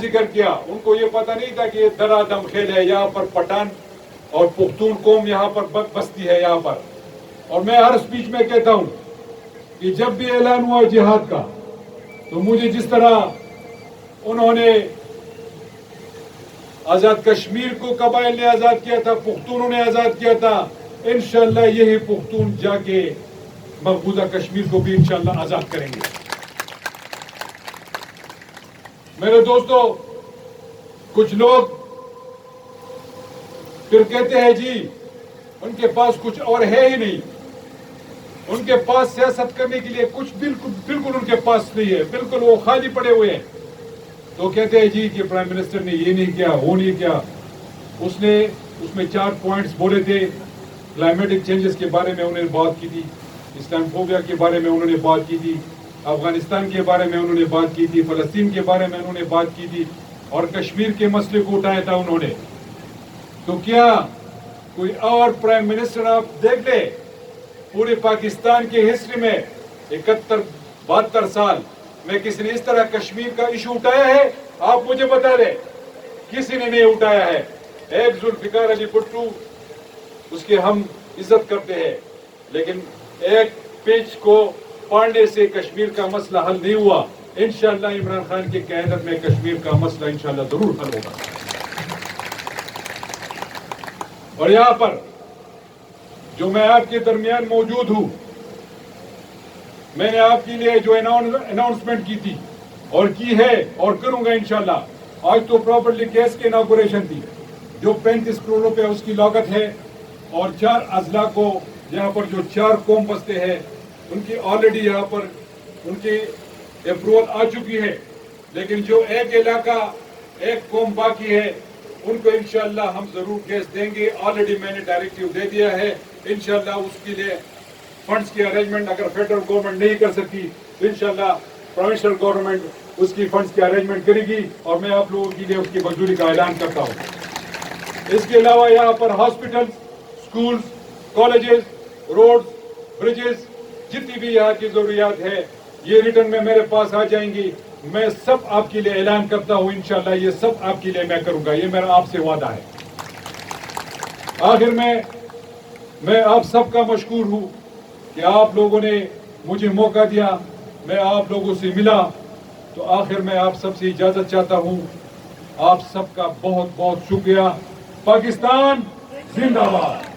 ذکر کیا، ان کو یہ پتہ نہیں تھا کہ یہ درا دم کھیل ہے، یہاں پر پٹھان اور پختون قوم یہاں پر بستی ہے یہاں پر. اور میں ہر اسپیچ میں کہتا ہوں کہ جب بھی اعلان ہوا جہاد کا تو مجھے جس طرح انہوں نے آزاد کشمیر کو قبائل نے آزاد کیا تھا، پختونوں نے آزاد کیا تھا، انشاءاللہ یہی پختون جا کے مقبوضہ کشمیر کو بھی انشاءاللہ آزاد کریں گے. میرے دوستو، کچھ لوگ پھر کہتے ہیں جی ان کے پاس کچھ اور ہے ہی نہیں، ان کے پاس سیاست کرنے کے لیے کچھ بالکل ان کے پاس نہیں ہے، بالکل وہ خالی پڑے ہوئے ہیں. تو کہتے ہیں جی کہ پرائم منسٹر نے یہ نہیں کیا، وہ نہیں کیا. اس میں 4 پوائنٹس بولے تھے. کلائمیٹک چینجز کے بارے میں انہوں نے بات کی تھی، اسلام فوبیا کے بارے میں انہوں نے بات کی تھی، افغانستان کے بارے میں انہوں نے بات کی تھی، فلسطین کے بارے میں انہوں نے بات کی تھی، اور کشمیر کے مسئلے کو اٹھایا تھا انہوں نے. تو کیا کوئی اور پرائم منسٹر آپ دیکھ لیں پورے پاکستان کے ہسٹری میں 72 سال میں کسی نے اس طرح کشمیر کا ایشو اٹھایا ہے؟ آپ مجھے بتا دیں. کسی نے نہیں اٹھایا ہے. ایک ذوالفقار علی بھٹو، اس کی ہم عزت کرتے ہیں، لیکن ایک پیج کو پڑھنے سے کشمیر کا مسئلہ حل نہیں ہوا. انشاءاللہ عمران خان کی قیادت میں کشمیر کا مسئلہ انشاءاللہ ضرور حل ہوگا. اور یہاں پر جو میں آپ کے درمیان موجود ہوں، میں نے آپ کے لیے جو اناؤنسمنٹ کی تھی اور کی ہے اور کروں گا انشاءاللہ. آج تو پراپرلی گیس کی اناگوریشن تھی، جو 35 کروڑ روپے اس کی لاگت ہے، اور 4 اضلاع کو یہاں پر جو 4 قوم بستے ہیں ان کی آلریڈی یہاں پر ان کی اپروول آ چکی ہے. لیکن جو ایک علاقہ ایک قوم باقی ہے ان کو انشاءاللہ ہم ضرور گیس دیں گے. آلریڈی میں نے ڈائریکٹیو دے دیا ہے. انشاءاللہ اس کے لیے فنڈز کی ارینجمنٹ اگر فیڈرل گورنمنٹ نہیں کر سکتی تو انشاءاللہ پروونشل گورنمنٹ اس کی فنڈز کی ارینجمنٹ کرے گی، اور میں آپ لوگوں کے لیے اس کی منظوری کا اعلان کرتا ہوں. اس کے علاوہ یہاں پر hospitals, schools, colleges, roads, bridges, جتنی بھی یہاں کی ضروریات ہے یہ ریٹرن میں میرے پاس آ جائیں گی. میں سب آپ کے لیے اعلان کرتا ہوں، انشاءاللہ یہ سب آپ کے لیے میں کروں گا. یہ میرا آپ سے وعدہ ہے. آخر میں آپ سب کا مشکور ہوں کہ آپ لوگوں نے مجھے موقع دیا، میں آپ لوگوں سے ملا. تو آخر میں آپ سب سے اجازت چاہتا ہوں. آپ سب کا بہت بہت شکریہ. پاکستان زندہ باد.